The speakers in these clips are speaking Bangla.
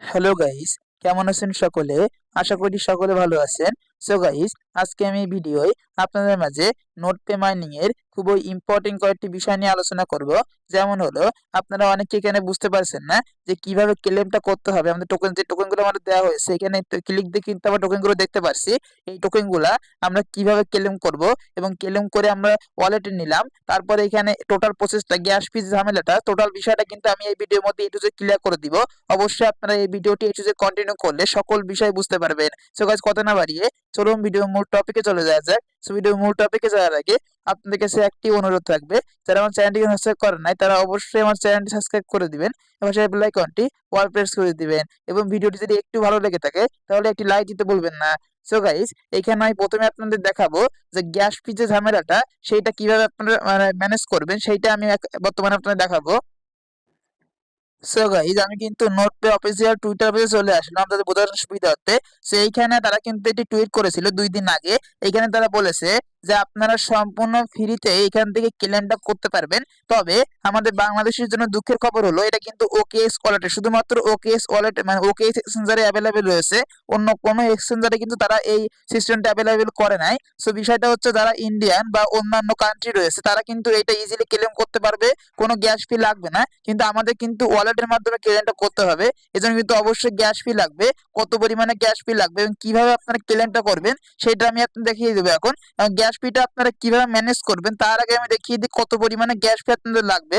হ্যালো গাইস, কেমন আছেন সকলে? আশা করি সকলে ভালো আছেন। সো গাইস, আজকে আমি এই ভিডিওয় আপনাদের মাঝে নোটপে মাইনিং এর খুবই ইম্পর্টেন্ট কয়েকটি বিষয় নিয়ে আলোচনা করব। যেমন হলো, আপনারা অনেকে এখানে বুঝতে পারছেন না যে কিভাবে ক্লেমটা করতে হবে। আমাদের টোকেনগুলো আমাদের দেওয়া হয়েছে, এখানে ক্লিক দিয়ে কিন্তু আমরা টোকেনগুলো দেখতে পারছি। এই টোকেনগুলা আমরা কিভাবে ক্লেম করব এবং ক্লেম করে আমরা ওয়ালেটে নিলাম, তারপরে এখানে টোটাল প্রসেসটা, গ্যাস ফিস ঝামেলাটা, টোটাল বিষয়টা কিন্তু আমি এই ভিডিওর মধ্যে একটু ক্লিয়ার করে দিব। অবশ্যই আপনারা এই ভিডিওটি একটু কন্টিনিউ করলে সকল বিষয় বুঝতে পারবেন। সো গাইস, কথা না বাড়িয়ে চলুন ভিডিও মূল টপিকে চলে যাওয়া যাক। সো ভিডিও মূল টপিকে যাওয়ার আগে আপনাদের কাছে একটি অনুরোধ থাকবে, যারা আমার চ্যানেলটি সাবস্ক্রাইব করেন নাই তারা অবশ্যই আমার চ্যানেলটি সাবস্ক্রাইব করে দিবেন এবং সেই বেল আইকনটি অল প্রেস করে দিবেন। এবং ভিডিওটি যদি একটু ভালো লেগে থাকে তাহলে একটি লাইক দিতে ভুলবেন না। সো গাইস, এখানে আমি প্রথমে আপনাদের দেখাবো যে গ্যাস ফি যে ঝামেলাটা, সেইটা কিভাবে আপনারা ম্যানেজ করবেন, সেইটা আমি বর্তমানে আপনাদের দেখাবো। সো গাইজ, আমি কিন্তু নোটপে অফিসিয়াল টুইটার পেজে চলে আসলাম তাদের বোঝার সুবিধার্থে। সো এইখানে তারা কিন্তু একটি টুইট করেছিল 2 দিন আগে। এখানে তারা বলেছে যে আপনারা সম্পূর্ণ ফ্রিতে এখান থেকে ক্লেমটা করতে পারবেন। তবে আমাদের বাংলাদেশের জন্য দুঃখের খবর হলো, এটা কিন্তু ওকেএস ওয়ালেটে, শুধুমাত্র ওকেএস ওয়ালেট মানে ওকেএস এক্সচেঞ্জারে অ্যাভেলেবেল রয়েছে। অন্য কোনো এক্সচেঞ্জারে কিন্তু তারা এই সিস্টেমটা অ্যাভেলেবেল করে নাই। সো বিষয়টা হচ্ছে, যারা ইন্ডিয়ান বা অন্যান্য কান্ট্রি রয়েছে তারা কিন্তু এটা ইজিলি ক্লেম করতে পারবে, কোনো গ্যাস ফি লাগবে না। কিন্তু আমাদের কিন্তু ওয়ালেটের মাধ্যমে ক্লেমটা করতে হবে, এজন্য কিন্তু অবশ্যই গ্যাস ফি লাগবে। কত পরিমাণে গ্যাস ফি লাগবে এবং কিভাবে আপনারা ক্লেমটা করবেন সেটা আমি আপনাদের দেখিয়ে দেবো এখন। গ্যাস ফিটা আপনারা কিভাবে ম্যানেজ করবেন তার আগে আমি দেখিয়ে দিই কত পরিমাণে গ্যাস ফি আপনাদের লাগবে।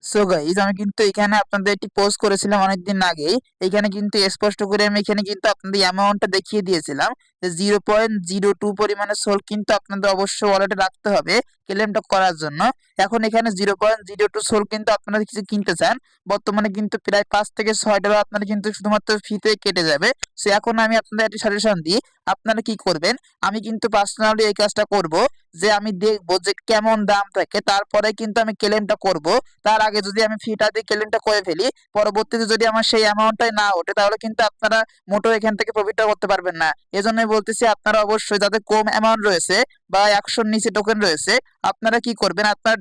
সো গাইজ, আমি কিন্তু এখানে আপনাদের একটি পোস্ট করেছিলাম অনেকদিন আগেই। এখানে কিন্তু স্পষ্ট করে আমি এখানে কিন্তু আপনাদের অ্যামাউন্টটা দেখিয়ে দিয়েছিলাম যে 0.02 পরিমাণে সোল কিন্তু আপনাদের অবশ্যই ওয়ালেটে রাখতে হবে ক্লেমটা করার জন্য। এখন এখানে 0.02 সোল কিন্তু আপনারা কিছু কিনতে চান, বর্তমানে কিন্তু প্রায় $5 থেকে $6 আপনারা কিন্তু শুধুমাত্র ফিতে কেটে যাবে। সো এখন আমি আপনাদের একটি সাজেশন দিই, আপনারা কি করবেন। আমি কিন্তু পার্সোনালি এই কাজটা করব যে আমি দেখবো যে কেমন দাম থাকে, তারপরে কিন্তু আমি ক্লেমটা করব। তার আগে যদি আমি ফিটা দিয়ে ক্লেমটা করে ফেলি, পরবর্তীতে যদি আমার সেই অ্যামাউন্টটাই না ওঠে তাহলে কিন্তু আপনারা মোটেও এখান থেকে প্রফিটটা করতে পারবেন না। এজন্যই বলতেছি, আপনারা অবশ্যই যাদের কম অ্যামাউন্ট রয়েছে বা 100-র নিচে টোকেন রয়েছে, আপনারা কি করবেন, আপনার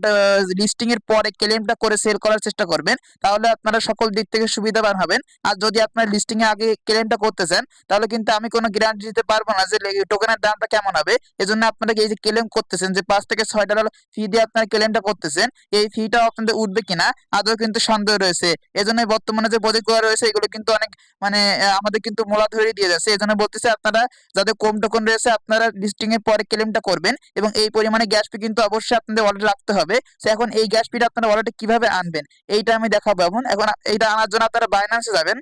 লিস্টিং এর পরে ক্লেমটা করে সেল করার চেষ্টা করবেন, তাহলে আপনারা সকল দিক থেকে সুবিধাবান হবেন। আর যদি আপনার লিস্টিং এ আগে ক্লেমটা করতে চান তাহলে কিন্তু আমি কোনো গ্যারান্টি দিতে পারবো না যে টোকেনের দামটা কেমন হবে। এজন্য আপনারা এই যে ক্লেম করতেছেন যে $5 থেকে $6 ফি দিয়ে আপনারা ক্লেমটা করতেছেন, এই ফিটা আপনাদের উঠবে কিনা আদৌ কিন্তু সন্দেহ রয়েছে। এজন্যই বর্তমানে যে প্রজেক্ট গুলো রয়েছে এগুলো কিন্তু অনেক মানে আমাদের কিন্তু মোলা ধরে দিয়ে যাচ্ছে। এজন্য বলতেছে, আপনারা যাদের কম টোকেন রয়েছে আপনারা লিস্টিং এর পরে ক্লেমটা করবেন এবং এই পরিমাণে গ্যাস ফি কিন্তু অবশ্যই আপনাদের ওয়ালেটে রাখতে হবে। তো এখন এই গ্যাস ফিটা আপনারা ওয়ালেটে কিভাবে আনবেন এইটা আমি দেখাবো। এখন এখন এইটা আনার জন্য আপনারা বাইন্যান্সে যাবেন।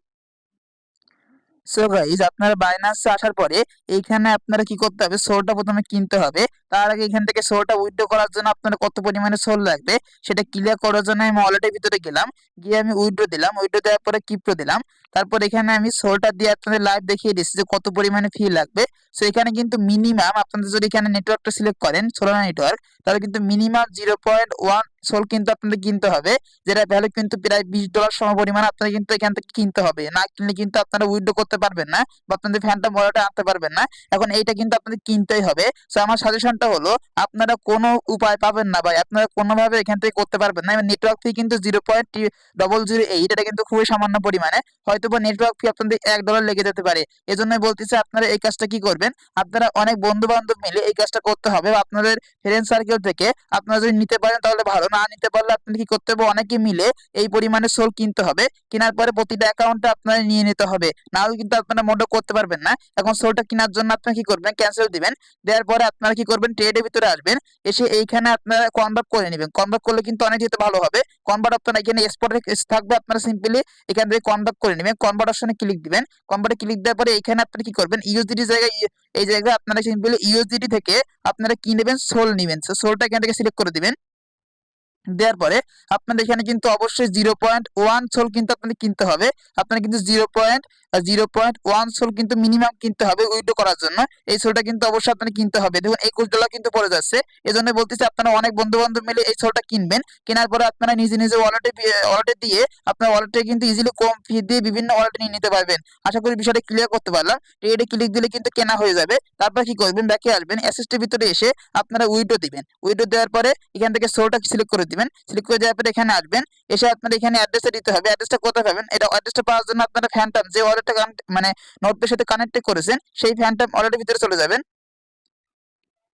সো গাইস, আপনারা বাইন্যান্সে আসার পরে এইখানে আপনারা কি করতে হবে, সোলটা প্রথমে কিনতে হবে। তার আগে এখান থেকে সোলটা উইথড্র করার জন্য আপনার কত পরিমাণে সোল লাগবে সেটা ক্লিয়ার করার জন্য আমি ওয়ালেটের ভিতরে গেলাম, গিয়ে আমি উইথড্র দিলাম, উইথড্র দেওয়ার পরে ক্রিপ্টো দিলাম। তারপর এখানে আমি সোলটা দিয়ে আপনাদের লাইভ দেখিয়ে দিচ্ছি যে কত পরিমাণে ফি লাগবে। সো এখানে কিন্তু মিনিমাম আপনাদের যদি এখানে নেটওয়ার্কটা সিলেক্ট করেন সোলানা নেটওয়ার্ক, তাহলে কিন্তু মিনিমাম 0.1 সোল কিন্তু আপনাদের কিনতে হবে, যেটা ভ্যালু কিন্তু প্রায় $20 সম পরিমাণ আপনারা কিন্তু এখান থেকে কিনতে হবে। না কিনলে কিন্তু আপনারা উইথড্র করতে পারবেন না বা আপনাদের ফ্যান্টম ওয়ালেটে আনতে পারবেন না। এখন এইটা কিন্তু আপনাদের কিনতেই হবে। সো আমার সাজেশনটা হলো, আপনারা কোনো উপায় পাবেন না ভাই, আপনারা কোনোভাবে এখান থেকে করতে পারবেন না। নেটওয়ার্ক ফি কিন্তু 0.008, এটা কিন্তু খুবই সামান্য পরিমাণে, হয়তো বা নেটওয়ার্ক ফি আপনাদের $1 লেগে যেতে পারে। এজন্য বলতেছি, আপনারা এই কাজটা কি করবেন, আপনারা অনেক বন্ধু বান্ধব মিলে এই কাজটা করতে হবে। আপনাদের ফ্রেন্ড সার্কেল থেকে আপনারা যদি নিতে পারেন তাহলে ভালো, না নিতে পারলে আপনাদের কি করতে হবে, অনেকে মিলে এই পরিমাণে সোল কিনতে হবে। কেনার পরে প্রতিটা অ্যাকাউন্টে আপনারা নিয়ে নিতে হবে, না হলে কিন্তু আপনারা মোটো করতে পারবেন না। এখন সোলটা কেনার জন্য আপনারা কি করবেন, ক্যান্সেল দিবেন। দেওয়ার পরে আপনারা কি করবেন, ট্রেডের ভিতরে আসবেন, এসে এইখানে আপনারা কনভার্ট করে নেবেন। কনভার্ট করলে কিন্তু অনেক যেতে ভালো হবে। কনভার্ট আপনারা এখানে স্পটে থাকবে, আপনারা সিম্পলি এখান থেকে কনভার্ট করে নেবেন। কনভার্ট অপশনে ক্লিক দিবেন। কনভার্টে ক্লিক দেওয়ার পরে এখানে আপনারা কি করবেন, ইউএসডিটি জায়গায় এই জায়গায় আপনারা সিম্পলি ইউএসডিটি থেকে আপনারা কি নেবেন, সোল নেবেন। সোলটা এখান থেকে সিলেক্ট করে দিবেন। দেওয়ার পরে আপনাদের এখানে কিন্তু অবশ্যই 0.1 সোল কিন্তু আপনাদের কিনতে হবে। আপনারা কিন্তু 0.1 সোল কিন্তু মিনিমাম কিনতে হবে উইথড্র করার জন্য। এই সোলটা কিন্তু অবশ্যই আপনাদের কিনতে হবে। দেখুন $21 কিন্তু পড়ে যাচ্ছে। এই জন্য বলতেছি, আপনারা অনেক বন্ধু বান্ধব মিলে এই সোলটা কিনবেন। কেনার পরে আপনারা নিজে নিজে ওয়ালেটে দিয়ে আপনার ওয়ালেটে কিন্তু ইজিলি কম ফি দিয়ে বিভিন্ন ওয়ালেটে নিয়ে নিতে পারবেন। আশা করি বিষয়টা ক্লিয়ার করতে পারলাম। ট্রেডে ক্লিক দিলে কিন্তু কেনা হয়ে যাবে। তারপর কি করবেন, ব্যাকে আসবেন, অ্যাসেস্টের ভিতরে এসে আপনারা উইথড্র দিবেন। উইথড্র দেওয়ার পরে এখান থেকে সোলটা সিলেক্ট করে দিবেন। সিলেক্ট করে দেওয়ার পরে এখানে আসবেন, এসে আপনার এখানে অ্যাড্রেসটা দিতে হবে। অ্যাড্রেসটা কোথায় পাবেন? এটা অ্যাড্রেসটা পাওয়ার জন্য আপনারা ফ্যান্টম যে ওয়ালেটটা মানে নোটপ্যাডের সাথে কানেক্ট করেছেন সেই ফ্যান্টম ওয়ালেটের ভিতরে চলে যাবেন।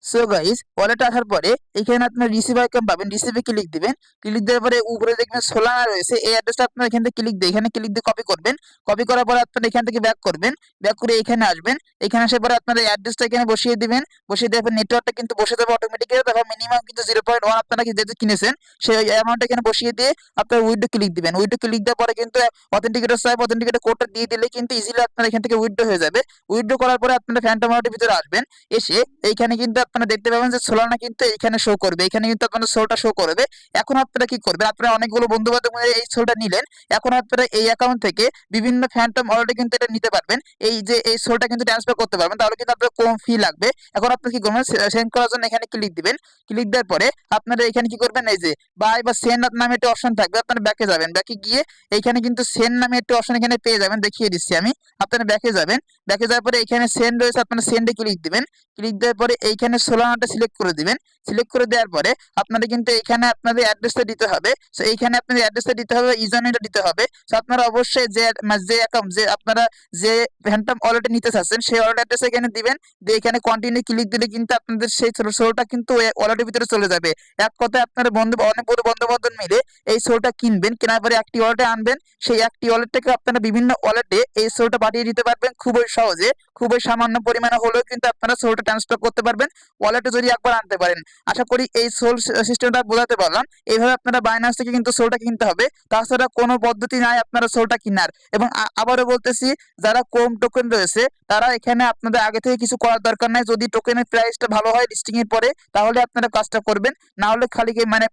সো গাইস, ওয়ালেটে আসার পরে এখানে আপনার রিসিভ আইকন পাবেন, রিসিভে ক্লিক দিবেন। ক্লিক দেওয়ার পরে উপরে দেখবেন সোলানা রয়েছে, এই অ্যাড্রেসটা আপনার এখান থেকে ক্লিক দিয়ে এখানে ক্লিক দিয়ে কপি করবেন। কপি করার পরে আপনার এখান থেকে ব্যাক করবেন, ব্যাক করে এখানে আসবেন। এখানে আসার পরে আপনার এই অ্যাড্রেসটা এখানে বসিয়ে দিবেন। বসিয়ে দেওয়ার পর নেটওয়ার্কটা কিন্তু বসে যাবে অটোমেটিক্যালি। তারপর মিনিমাম কিন্তু 0.1 আপনারা যেহেতু কিনেছেন সেই অ্যামাউন্টটা এখানে বসিয়ে দিয়ে আপনার উইথড্র ক্লিক দিবেন। উইথড্র ক্লিক দেওয়ার পরে কিন্তু অথেন্টিকেটর চাইবে, অথেন্টিকেটর কোডটা দিয়ে দিলে কিন্তু ইজিলি আপনার এখান থেকে উইথড্র হয়ে যাবে। উইথড্র করার পরে আপনারা ফ্যান্টম ওয়ালেটের ভিতরে আসবেন। এসে এইখানে কিন্তু আপনারা দেখতে পাবেন যে সোলানা কিন্তু এইখানে শো করবে, এখানে কিন্তু আপনার সোলটা শো করবে। এখন আপনারা কি করবেন? আপনারা অনেকগুলো বন্ধু বান্ধব মিলে এই সোলটা নিলেন। এখন আপনারা এই অ্যাকাউন্ট থেকে বিভিন্ন ফ্যান্টম ওয়ালেটে কিন্তু এটা নিতে পারবেন। এই যে এই সোলটা কিন্তু ট্রান্সফার করতে পারবেন, তাহলে কিন্তু আপনার কম ফি লাগবে। এখন আপনি কি করবেন? সেন্ড করার জন্য এখানে ক্লিক দিবেন। ক্লিক দেওয়ার পরে আপনারা এখানে কি করবেন? এই যে বাই বা সেন্ড নামে একটা অপশন থাকবে, আপনারা ব্যাকে যাবেন। ব্যাকে গিয়ে এইখানে কিন্তু সেন্ড নামে একটা অপশন এখানে পেয়ে যাবেন, দেখিয়ে দিচ্ছি আমি। আপনারা ব্যাকে যাবেন, ব্যাকে যাওয়ার পরে এখানে সেন্ড রয়েছে, আপনারা সেন্ডে ক্লিক দিবেন। ক্লিক দেওয়ার পরে এইখানে সোলানাটা সিলেক্ট করে দিবেন। সিলেক্ট করে দেওয়ার পরে আপনাদের কিন্তু এখানে আপনাদের অ্যাড্রেসটা দিতে হবে। সো এইখানে আপনাদের অ্যাড্রেসটা দিতে হবে, ইউজারনেমটা দিতে হবে। সো আপনারা অবশ্যই যে যে অ্যাকাউন্ট যে আপনারা যে ফ্যান্টম ওয়ালেটে নিতে চাচ্ছেন সেই ওয়ালেট অ্যাড্রেস এখানে দিবেন। দিয়ে এখানে কন্টিনিউ ক্লিক দিলে কিন্তু আপনাদের সেই সোলটা কিন্তু ওয়ালেটের ভিতরে চলে যাবে। এক কথায় আপনারা অনেক বড় বন্ধু বান্ধব মিলে এই সোলটা কিনবেন, কেনার পরে একটি ওয়ালেটে আনবেন। সেই একটি ওয়ালেট থেকে আপনারা বিভিন্ন ওয়ালেটে এই সোলটা পাঠিয়ে দিতে পারবেন খুবই সহজে। খুবই সামান্য পরিমাণে হলেও কিন্তু আপনারা সোলটা ট্রান্সফার করতে পারবেন ওয়ালেটে যদি একবার আনতে পারেন। আশা করি এই সোল সিস্টেমটা বোঝাতে পারলাম। এইভাবে আপনারা বাইন্যান্স থেকে কিন্তু সোলটা কিনতে হবে, তাছাড়া কোনো পদ্ধতি নাই আপনারা সোলটা কিনার। এবং আবারও বলতেছি, যারা কম টোকেন রয়েছে তারা এখানে আপনাদের আগে থেকে কিছু করার দরকার নাই। যদি টোকেনের প্রাইসটা ভালো হয় লিস্টিং এর পরে, তাহলে আপনারা কাজটা করবেন। না হলে খালি মানে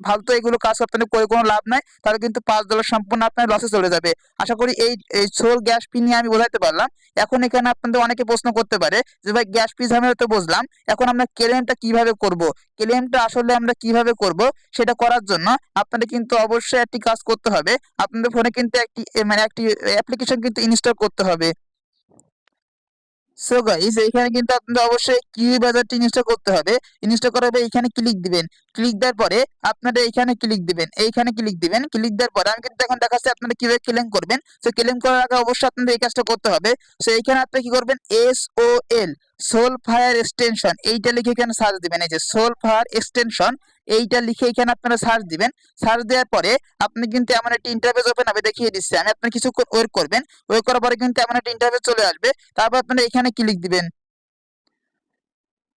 ফালতু এগুলো কাজ আপনাদের করে কোনো লাভ নাই, তাহলে কিন্তু $5 সম্পূর্ণ আপনার লসে চলে যাবে। আশা করি এই এই সোল গ্যাস ফি নিয়ে আমি বোঝাতে পারলাম। এখন এখানে আপনাদের অনেকে প্রশ্ন করতে পারে যে ভাই গ্যাস ফি ঝামেলা তো বুঝলাম, এখন আমরা ক্লেমটা কিভাবে করব? ক্লেমটা আসলে আমরা কিভাবে করব সেটা করার জন্য আপনাদের কিন্তু অবশ্যই একটি কাজ করতে হবে। আপনাদের ফোনে কিন্তু একটি অ্যাপ্লিকেশন কিন্তু ইনস্টল করতে হবে। সো গাইস, এইখানে কিন্তু আপনাদের অবশ্যই কিউই বাজারটি ইনস্টল করতে হবে। ইনস্টল করার পরে এইখানে ক্লিক দিবেন। ক্লিক দেওয়ার পরে আপনারা এইখানে ক্লিক দিবেন, এইখানে ক্লিক দিবেন। ক্লিক দেওয়ার পরে আমি কিন্তু এখন দেখাচ্ছি আপনারা কিভাবে ক্লেম করবেন। সো ক্লেম করার আগে অবশ্যই আপনাদের এই কাজটা করতে হবে। সো এইখানে আপনি কি করবেন? SOL সোল ফায়ার এক্সটেনশন এইটা লিখে এখানে সার্চ দিবেন। এই যে সোল ফায়ার এক্সটেনশন এইটা লিখে এখানে আপনারা সার্চ দিবেন। সার্চ দেওয়ার পরে আপনি কিন্তু এমন একটা ইন্টারফেস ওপেন হবে, দেখিয়ে দিচ্ছি আমি। আপনি কিছুক্ষণ ওয়েট করবেন, ওয়েট করার পরে কিন্তু এমন একটা ইন্টারফেস চলে আসবে। তারপর আপনারা এখানে ক্লিক দিবেন।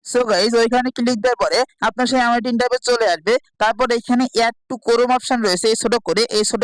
সো গাইস, ওইখানে ক্লিক দেওয়ার পরে আপনার সেই আমার ইন্টারফেস চলে আসবে। তারপর এখানে অ্যাড টু ক্রোম অপশন রয়েছে, এই ছোট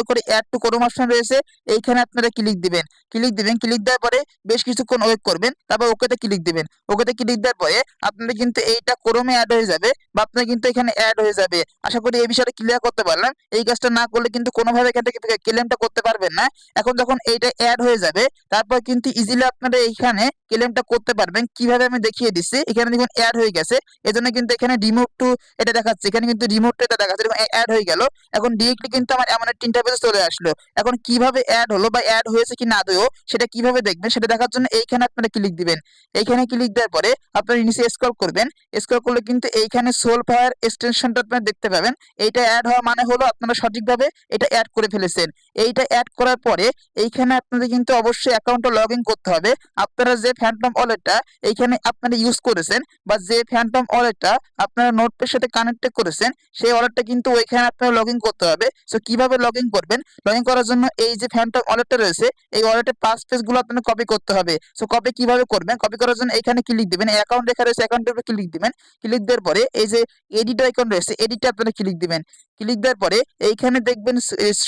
করে অ্যাড টু ক্রোম অপশন রয়েছে, এইখানে আপনারা ক্লিক দিবেন। ক্লিক দিবেন, ক্লিক দেওয়ার পরে বেশ কিছুক্ষণ ওয়েট করবেন, তারপর ওকেতে ক্লিক দিবেন। ওকেতে ক্লিক দেওয়ার পরে আপনাদের কিন্তু এইটা ক্রোমে অ্যাড হয়ে যাবে, বা আপনার কিন্তু এখানে অ্যাড হয়ে যাবে। আশা করি এই বিষয়টা ক্লিয়ার করতে পারলাম। এই কাজটা না করলে কিন্তু কোনোভাবে এখান থেকে ক্লেমটা করতে পারবেন না। এখন যখন এইটা অ্যাড হয়ে যাবে, তারপর কিন্তু ইজিলি আপনারা এইখানে ক্লেমটা করতে পারবেন। কিভাবে আমি দেখিয়ে দিচ্ছি। এখানে দেখুন অ্যাড হয়ে গেছে, এজন্য কিন্তু এখানে রিমুভ টু এটা দেখাচ্ছে, এখানে কিন্তু রিমুভ টু এটা দেখাচ্ছে, দেখুন অ্যাড হয়ে গেল। এখন ডিরেক্টলি কিন্তু আমার এমন একটা ইন্টারফেস চলে আসলো। এখন কিভাবে অ্যাড হলো বা অ্যাড হয়েছে কি না আদৌ সেটা কিভাবে দেখবেন সেটা দেখার জন্য এইখানে আপনারা ক্লিক দিবেন। এইখানে ক্লিক দেওয়ার পরে আপনারা নিচে স্ক্রল করবেন। স্ক্রল করলে কিন্তু এইখানে সোল ফায়ার এক্সটেনশনটা আপনারা দেখতে পাবেন। এইটা অ্যাড হওয়া মানে হলো আপনারা সঠিকভাবে এটা অ্যাড করে ফেলেছেন। এইটা অ্যাড করার পরে এইখানে আপনাদের কিন্তু অবশ্যই অ্যাকাউন্টে লগ ইন করতে হবে। আপনারা যে ফ্যান্টম ওয়ালেটটা এইখানে আপনারা ইউজ করেছেন বা যে ফ্যান্টম ওয়ালেটটা আপনারা নোটপ্যাডের সাথে কানেক্টেড করেছেন সেই ওয়ালেটটা কিন্তু ওইখানে আপনারা লগ ইন করতে হবে। সো কিভাবে লগ ইন করবেন? লগ ইন করার জন্য এই যে ফ্যান্টম ওয়ালেটটা রয়েছে এই ওয়ালেটের পাস পেজ গুলো আপনারা কপি করতে হবে। সো কপি কিভাবে করবেন? কপি করার জন্য এখানে ক্লিক দিবেন, অ্যাকাউন্ট লেখা রয়েছে অ্যাকাউন্টের উপরে ক্লিক দিবেন। ক্লিক দেওয়ার পরে এই যে এডিট আইকন রয়েছে এডিটে আপনারা ক্লিক দিবেন। ক্লিক দেওয়ার পরে এইখানে দেখবেন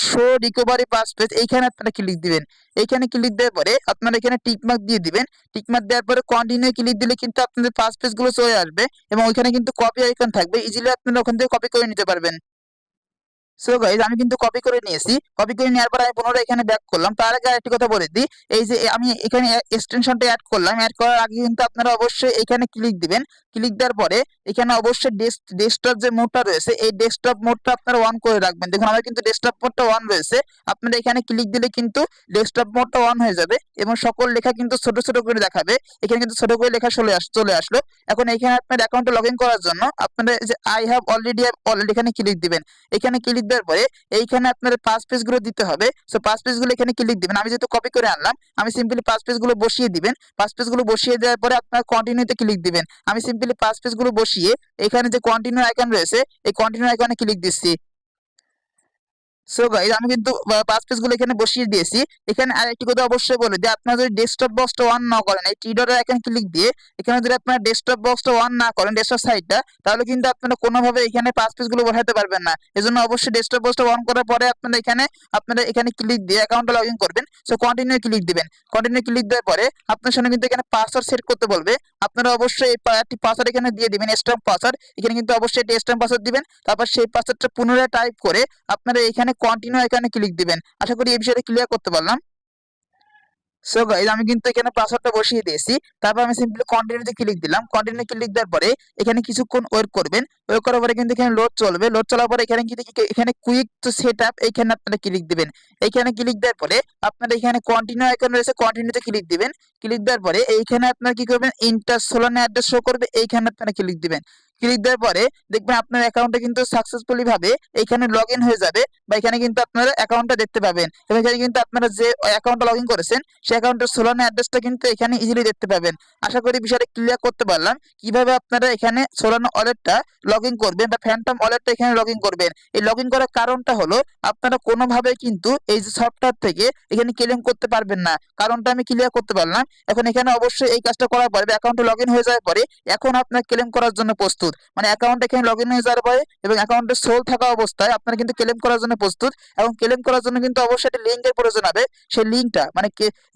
শো রিকভারি পাস পেজ, এইখানে আপনারা ক্লিক দিবেন। এইখানে ক্লিক দেওয়ার পরে আপনারা এখানে টিকমার্ক দিয়ে দিবেন। টিকমার্ক দেওয়ার পরে কন্টিনিউ ক্লিক দিলে কিন্তু আপনাদের পাস পেজ গুলো চলে আসবে এবং ওইখানে কিন্তু কপি আইকন থাকবে, ইজিলি আপনারা ওখান থেকে কপি করে নিতে পারবেন। সো গাইজ আমি কিন্তু কপি করে নিয়েছি। কপি করে নেওয়ার পর আমি পুনরায় এখানে ব্যাক করলাম। তার আগে আরেকটি কথা বলে দিই, এই যে আমি এখানে এক্সটেনশনটা অ্যাড করলাম, অ্যাড করার আগে কিন্তু আপনারা অবশ্যই এখানে ক্লিক দিবেন। ক্লিক দেওয়ার পরে এখানে অবশ্যই ডেস্কটপ যে মোডটা রয়েছে এই ডেস্কটপ মোডটা আপনারা অন করে রাখবেন। দেখুন আমার কিন্তু ডেস্কটপ মোডটা অন রয়েছে। আপনারা এখানে ক্লিক দিলে কিন্তু ডেস্কটপ মোডটা অন হয়ে যাবে এবং সকল লেখা কিন্তু ছোট ছোট করে দেখাবে। এখানে কিন্তু ছোট করে লেখা চলে আসলো। এখন এখানে আপনার অ্যাকাউন্টে লগ ইন করার জন্য আপনারা যে আই হ্যাভ অলরেডি এখানে ক্লিক দিবেন। এখানে ক্লিক দেওয়ার পরে এইখানে আপনার পাঁচ পেজ গুলো দিতে হবে। সো পাঁচ পেজ গুলো এখানে ক্লিক দিবেন। আমি যেহেতু কপি করে আনলাম আমি সিম্পলি পাঁচ পেজ গুলো বসিয়ে দিবেন। পাঁচ পেজ গুলো বসিয়ে দেওয়ার পরে আপনার কন্টিনিউতে ক্লিক দিবেন। আমি সিম্পলি পাঁচ পেজ গুলো বসিয়ে এখানে যে কন্টিনিউ আইকন রয়েছে এই কন্টিনিউ আইকনে ক্লিক দিচ্ছি। সো গাইস আমি কিন্তু পাঁচ পেজ গুলো এখানে বসিয়ে দিয়েছি। এখানে আরেকটি কথা অবশ্যই বলে যে আপনারা যদি ডেস্কটপ বক্সটা অন না করেন এই থ্রি ডটের এখানে ক্লিক দিয়ে এখানে যদি আপনারা ডেস্কটপ বক্সটা অন না করেন ডেস্কটপ সাইটটা, তাহলে কিন্তু আপনারা কোনোভাবে এখানে পাঁচ পেজ গুলো বসাতে পারবেন না। এজন্য অবশ্যই ডেস্কটপ বক্সটা অন করার পরে আপনারা এখানে ক্লিক দিয়ে অ্যাকাউন্টে লগ ইন করবেন। সো কন্টিনিউ ক্লিক দিবেন। কন্টিনিউ ক্লিক দেওয়ার পরে আপনার সামনে কিন্তু এখানে পাসওয়ার্ড সেট করতে বলবে। আপনারা অবশ্যই একটি পাসওয়ার্ড এখানে দিয়ে দিবেন, স্ট্রং পাসওয়ার্ড। এখানে কিন্তু অবশ্যই একটি স্ট্রং পাসওয়ার্ড দিবেন। তারপর সেই পাসওয়ার্ডটা পুনরায় টাইপ করে আপনারা এখানে কন্টিনিউ এখানে ক্লিক দিবেন। আশা করি এই বিষয়টা ক্লিয়ার করতে পারলাম। সো গাইস আমি কিন্তু এখানে পাসওয়ার্ডটা বসিয়ে দিয়েছি। তারপর আমি সিম্পলি কন্টিনিউতে ক্লিক দিলাম। কন্টিনিউ ক্লিক দেওয়ার পরে এখানে কিছুক্ষণ ওয়েট করবেন। ওয়েট করার পরে কিন্তু এখানে লোড চলবে। লোড চলার পরে এখানে কিন্তু এখানে কুইক টু সেট আপ এইখানে আপনারা ক্লিক দিবেন। এইখানে ক্লিক দেওয়ার পরে আপনারা এখানে কন্টিনিউ আইকন রয়েছে কন্টিনিউতে ক্লিক দিবেন। ক্লিক দেওয়ার পরে এইখানে আপনারা কি করবেন, ইন্টার সোলানে অ্যাড্রেস শো করবে, এইখানে আপনারা ক্লিক দিবেন। ক্লিক দেওয়ার পরে দেখবেন আপনার অ্যাকাউন্টে কিন্তু সাকসেসফুলি ভাবে এখানে লগ ইন হয়ে যাবে বা এখানে কিন্তু আপনারা অ্যাকাউন্টটা দেখতে পাবেন এবং এখানে কিন্তু আপনারা যে অ্যাকাউন্টে লগ ইন করেছেন সেই অ্যাকাউন্টের সোলানা অ্যাড্রেসটা কিন্তু এখানে ইজিলি দেখতে পাবেন। আশা করি বিষয়টা ক্লিয়ার করতে পারলাম কিভাবে আপনারা এখানে সোলানা ওয়ালেটটা লগ ইন করবেন বা ফ্যান্টম ওয়ালেটটা এখানে লগ ইন করবেন। এই লগ ইন করার কারণটা হলো আপনারা কোনোভাবে কিন্তু এই যে সফটওয়্যার থেকে এখানে ক্লেম করতে পারবেন না। কারণটা আমি ক্লিয়ার করতে পারলাম। এখন এখানে অবশ্যই এই কাজটা করার পরে অ্যাকাউন্টে লগ ইন হয়ে যাওয়ার পরে এখন আপনার ক্লেম করার জন্য প্রস্তুত। মানে অ্যাকাউন্ট এখানে লগ ইন হয়ে যাওয়ার পরে এবং অ্যাকাউন্টে সোল থাকা অবস্থায় আপনারা কিন্তু ক্লেম করার জন্য প্রস্তুত। এবং ক্লেম করার জন্য কিন্তু অবশ্যই একটা লিঙ্কের প্রয়োজন হবে। সেই লিঙ্কটা মানে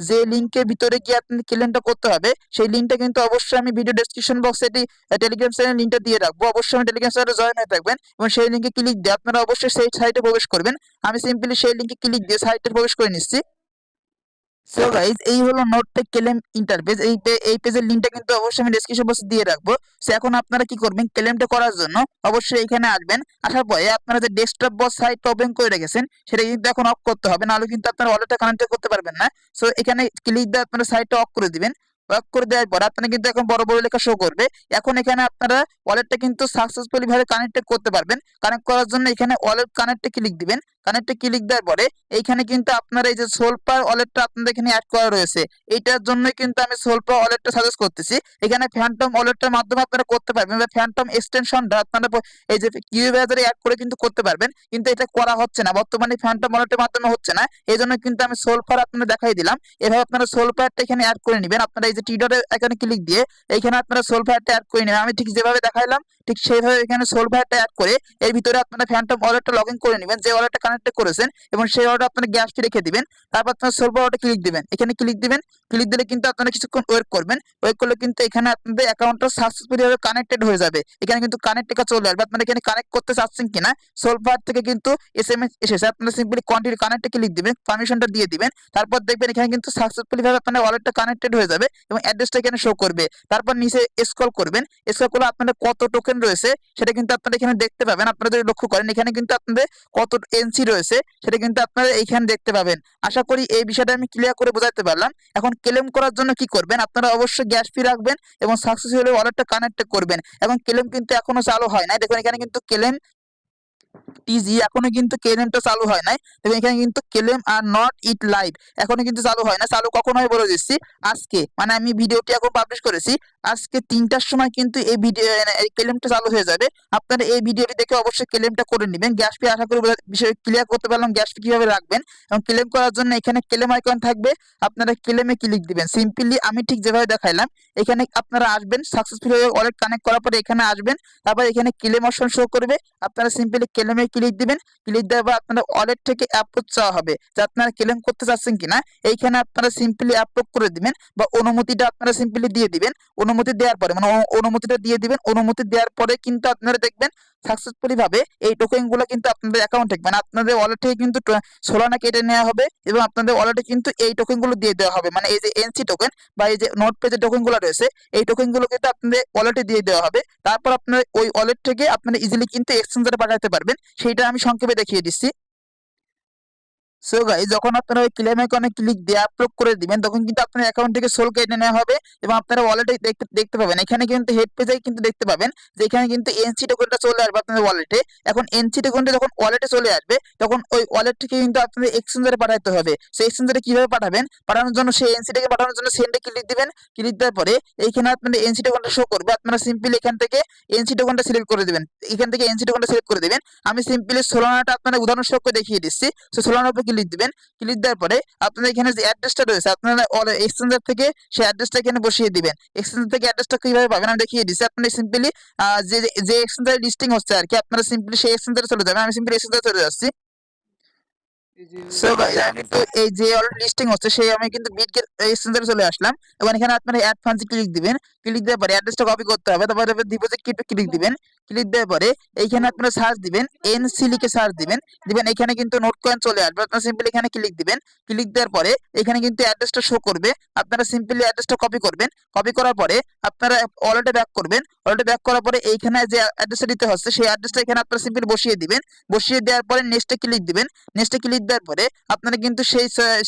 যে লিঙ্কের ভিতরে গিয়ে আপনি ক্লেমটা করতে হবে সেই লিঙ্কটা কিন্তু অবশ্যই আমি ভিডিও ডেসক্রিপশন বক্সে এটি টেলিগ্রাম চ্যানেল লিঙ্কটা দিয়ে রাখবো। অবশ্যই আমি টেলিগ্রাম চ্যানেলে জয়েন হয়ে থাকবেন এবং সেই লিঙ্কে ক্লিক দিয়ে আপনারা অবশ্যই সেই সাইটে প্রবেশ করবেন। আমি সিম্পলি সেই লিঙ্কে ক্লিক দিয়ে সাইটে প্রবেশ করে নিচ্ছি। সো গাইজ এই হলো নোটপ্যাড ক্লেম ইন্টারফেস। এই পেজের লিংকটা কিন্তু অবশ্যই আমি ডেসক্রিপশন বক্সে দিয়ে রাখবো। সো এখন আপনারা কি করবেন, ক্লেমটা করার জন্য অবশ্যই এখানে আসবেন। আসার পরে আপনারা যে ডেস্কটপ বক্স সাইটটা ওপেন করে রেখেছেন সেটা কিন্তু এখন অফ করতে হবে, নাহলে কিন্তু আপনারা ওয়ালেটটা কানেক্ট করতে পারবেন না। সো এখানে ক্লিক দিয়ে আপনারা সাইটটা অফ করে দিবেন। অফ করে দেওয়ার পর আপনারা কিন্তু এখন বড় বড় লেখা শো করবে। এখন এখানে আপনারা ওয়ালেটটা কিন্তু সাকসেসফুলি ভাবে কানেক্ট করতে পারবেন। কানেক্ট করার জন্য এখানে ওয়ালেট কানেক্টে ক্লিক দিবেন। কানেক্টে ক্লিক দেওয়ার পরে এইখানে কিন্তু আপনার এই যে সোলপার ওয়ালেটটা আপনাদের এখানে অ্যাড করা রয়েছে, এইটার জন্য কিন্তু আমি সোলপার ওয়ালেটটা সাজেস্ট করতেছি। এখানে ফ্যান্টম ওয়ালেটটার মাধ্যমে আপনারা করতে পারবেন বা ফ্যান্টম এক্সটেনশনটা আপনারা এই যে কিউ বাজারে অ্যাড করে কিন্তু করতে পারবেন, কিন্তু এটা করা হচ্ছে না বর্তমানে, ফ্যান্টম ওয়ালেটের মাধ্যমে হচ্ছে না। এই জন্য কিন্তু আমি সোলপার আপনাদের দেখাই দিলাম। এভাবে আপনারা সোলপারটা এখানে অ্যাড করে নেবেন। আপনারা এই যে টি ডটে এখানে ক্লিক দিয়ে এইখানে আপনারা সোলপারটা অ্যাড করে নেবেন। আমি ঠিক যেভাবে দেখাইলাম ঠিক সেইভাবে এখানে সোলপারটা অ্যাড করে এর ভিতরে আপনারা ফ্যান্টম ওয়ালেটটা লগ ইন করে নেবেন যে ওয়ালেটটা কানেক্ট করেছেন এবং সেই অর্ডার আপনারা গ্যাস ফি রেখে দিবেন। তারপর আপনারা সোলভ অর্ডার ক্লিক দিবেন। এখানে ক্লিক দিবেন। ক্লিক দিলে কিন্তু আপনারা কিছুক্ষণ ওয়েট করবেন। ওয়েট করলে কিন্তু এখানে আপনাদের অ্যাকাউন্টটা সাকসেসফুলি ভাবে কানেক্টেড হয়ে যাবে। এখানে কিন্তু কানেক্ট লেখা চলে আসবে। আপনারা এখানে কানেক্ট করতে চাচ্ছেন কিনা সোলভার থেকে কিন্তু এসএমএস এসেছে। আপনারা সিম্পলি কন্টিনিউ কানেক্টে ক্লিক দিবেন, পারমিশনটা দিয়ে দিবেন। তারপর দেখবেন এখানে কিন্তু সাকসেসফুলি ভাবে আপনার ওয়ালেটটা কানেক্টেড হয়ে যাবে এবং অ্যাড্রেসটা এখানে শো করবে। তারপর নিচে স্ক্রল করবেন। স্ক্রল করলে আপনাদের কত টোকেন রয়েছে সেটা কিন্তু আপনারা এখানে দেখতে পাবেন। আপনারা যদি লক্ষ্য করেন এখানে কিন্তু আপনাদের কত এনসি রয়েছে সেটা কিন্তু আপনারা এইখানে দেখতে পাবেন। আশা করি এই বিষয়টা আমি ক্লিয়ার করে বোঝাতে পারলাম। এখন ক্লেম করার জন্য কি করবেন, আপনারা অবশ্যই গ্যাস ফি রাখবেন এবং সাকসেসফুলি ওয়ালেটটা কানেক্ট করবেন। এখন ক্লেম কিন্তু এখনো চালু হয় নাই। দেখুন এখানে কিন্তু ক্লেম টিজি এখনো কিন্তু ক্লেমটা চালু হয় নাই এবং এখানে কিন্তু claim are not it live এখনো কিন্তু চালু হয় না। চালু কখন হয় বলে দিচ্ছি, আজকে মানে আমি ভিডিওটি এখন পাবলিশ করেছি আজকে 3টার সময় কিন্তু এই ভিডিও এই ক্লেমটা চালু হয়ে যাবে। আপনারা এই ভিডিওটি দেখে অবশ্যই ক্লেমটা করে নেবেন। গ্যাস ফি আশা করি বিষয় ক্লিয়ার করতে পারলাম গ্যাস ফি কিভাবে রাখবেন। এবং ক্লেম করার জন্য এখানে ক্লেম আইকন থাকবে, আপনারা ক্লেমে ক্লিক দিবেন। সিম্পলি আমি ঠিক যেভাবে দেখাইলাম এখানে আপনারা আসবেন, সাকসেসফুল ওয়ালেট কানেক্ট করার পরে এখানে আসবেন। তারপর এখানে ক্লেম অপশন শো করবে, আপনারা সিম্পলি ক্লেমে ক্লিক দিবেন। ক্লিক দেওয়ার পর আপনাদের ওয়ালেট থেকে অ্যাপ্রুভ চাওয়া হবে যে আপনারা ক্লেম করতে চাচ্ছেন কিনা। এইখানে আপনারা সিম্পলি অ্যাপ্রুভ করে দিবেন বা অনুমতিটা আপনারা সিম্পলি দিয়ে দিবেন। অনুমতি দেওয়ার পরে মানে অনুমতিটা দিয়ে দিবেন। অনুমতি দেওয়ার পরে কিন্তু আপনারা দেখবেন সাকসেসফুলি ভাবে এই টোকেন গুলো কিন্তু আপনাদের অ্যাকাউন্টে মানে আপনাদের ওয়ালেট থেকে কিন্তু সোলানা কেটে নেওয়া হবে এবং আপনাদের ওয়ালেটে কিন্তু এই টোকেন গুলো দিয়ে দেওয়া হবে। মানে এই যে এনসি টোকেন বা এই যে নোট পেজের টোকেন গুলো রয়েছে এই টোকেন গুলো কিন্তু আপনাদের ওয়ালেটে দিয়ে দেওয়া হবে। তারপর আপনার ওই ওয়ালেট থেকে আপনারা ইজিলি কিন্তু এক্সচেঞ্জারে পাঠাতে পারবেন। সেইটা আমি সংক্ষেপে দেখিয়ে দিচ্ছি। সো গাইস, যখন আপনারা ওই ক্লেম আইকনে ক্লিক দিয়ে আপলোড করে দিবেন তখন কিন্তু আপনার অ্যাকাউন্ট থেকে সোল কেটে নেওয়া হবে এবং আপনারা ওয়ালেটে দেখতে দেখতে পাবেন। এখানে কিন্তু হেড পেজে কিন্তু দেখতে পাবেন যে এখানে কিন্তু এনসি টোকেনটা চলে আসবে আপনাদের ওয়ালেটে। এখন এনসি টোকেনটা যখন ওয়ালেটে চলে আসবে তখন ওই ওয়ালেট থেকে কিন্তু আপনাদের এক্সচেঞ্জারে পাঠাতে হবে। সেই এক্সচেঞ্জারে কিভাবে পাঠাবেন, পাঠানোর জন্য সেই এনসিটাকে পাঠানোর জন্য সেন্ডে ক্লিক দিবেন। ক্লিক দেওয়ার পরে এইখানে আপনাদের এনসি টোকেনটা শো করবে। আপনারা সিম্পলি এখান থেকে এনসি টোকেনটা সিলেক্ট করে দিবেন। এখান থেকে এনসি টোকেনটা সিলেক্ট করে দিবেন। আমি সিম্পলি সোলানাটা আপনাদের উদাহরণ সহ দেখিয়ে দিচ্ছি। সো সোলানার উপর ক্লিক দিবেন। ক্লিক দেওয়ার পরে আপনাদের এখানে যে অ্যাড্রেসটা রয়েছে আপনারা এক্সচেঞ্জার থেকে সেই অ্যাড্রেসটা এখানে বসিয়ে দিবেন। এক্সচেঞ্জার থেকে অ্যাড্রেসটা কিভাবে পাবেন আমি দেখিয়ে দিচ্ছি। আপনি সিম্পলি যে যে এক্সচেঞ্জারে লিস্টিং হচ্ছে আর কি আপনারা সিম্পলি সেই এক্সচেঞ্জারে চলে যাবেন। আমি সিম্পলি এক্সচেঞ্জারে চলে যাচ্ছি। সো গাইস, আমি কিন্তু এই যে অলরেডি লিস্টিং হচ্ছে সেই আমি কিন্তু বিটগেট এক্সচেঞ্জারে চলে আসলাম এবং এখানে আপনারা অ্যাড ফান্ডে ক্লিক দিবেন। ক্লিক দেওয়ার পরে অ্যাড্রেসটা কপি করতে হবে। তারপরে ডিপোজিট ক্লিক দিবেন। ক্লিক দেওয়ার পরে এইখানে আপনারা সার্চ দিবেন, এনসি লিখে সার্চ দিবেন। এখানে কিন্তু নোট কয়েন চলে আসবে। আপনারা সিম্পলি এখানে ক্লিক দিবেন। ক্লিক দেওয়ার পরে এখানে কিন্তু অ্যাড্রেসটা শো করবে। আপনারা সিম্পলি অ্যাড্রেসটা কপি করবেন। কপি করার পরে আপনারা ওয়ালেটে ব্যাক করবেন। ওয়ালেটে ব্যাক করার পরে এইখানে যে অ্যাড্রেসটা দিতে হচ্ছে সেই অ্যাড্রেসটা এখানে আপনারা সিম্পলি বসিয়ে দিবেন। বসিয়ে দেওয়ার পরে নেক্সটে ক্লিক দিবেন। নেক্সটে ক্লিক দেওয়ার পরে আপনারা কিন্তু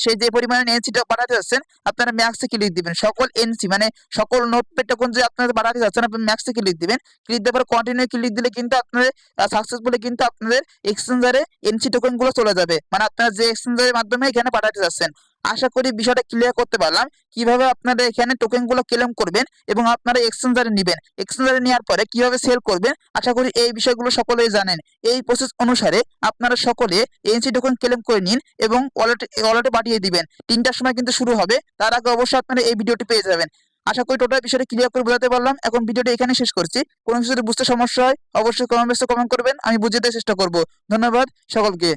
সেই যে পরিমাণে এনসিটা পাঠাতে যাচ্ছেন আপনারা ম্যাক্সে ক্লিক দিবেন। সকল এনসি মানে সকল নোটপ্যাড টোকেন যে আপনারা পাঠাতে যাচ্ছেন আপনি ম্যাক্সে ক্লিক দিবেন। ক্লিক দেওয়ার পর কন্টিনিউ ক্লিক দিলে কিন্তু আপনাদের সাকসেসফুলি কিন্তু আপনাদের এক্সচেঞ্জারে এনসি টোকেন গুলো চলে যাবে। মানে আপনারা যে এক্সচেঞ্জারের মাধ্যমে এখানে পাঠাতে যাচ্ছেন। আশা করি বিষয়টা ক্লিয়ার করতে পারলাম কিভাবে আপনারা এখানে টোকেন গুলো ক্লেম করবেন এবং আপনারা এক্সচেঞ্জারে নেবেন। এক্সচেঞ্জারে নেওয়ার পরে কিভাবে সেল করবেন আশা করি এই বিষয়গুলো সকলেই জানেন। এই প্রসেস অনুসারে আপনারা সকলে এনসি টোকেন ক্লেম করে নিন এবং ওয়ালেটে পাঠিয়ে দিবেন। 3টার সময় কিন্তু শুরু হবে। তার আগে অবশ্যই আপনারা এই ভিডিওটি পেয়ে যাবেন। আশা করি টোটাল বিষয়টা ক্লিয়ার করে বোঝাতে পারলাম। এখন ভিডিওটি এখানে শেষ করছি। কোনো কিছু যদি বুঝতে সমস্যা হয় অবশ্যই কমেন্ট বক্সে কমেন্ট করবেন, আমি বুঝিয়ে দেওয়ার চেষ্টা করব। ধন্যবাদ সকলকে।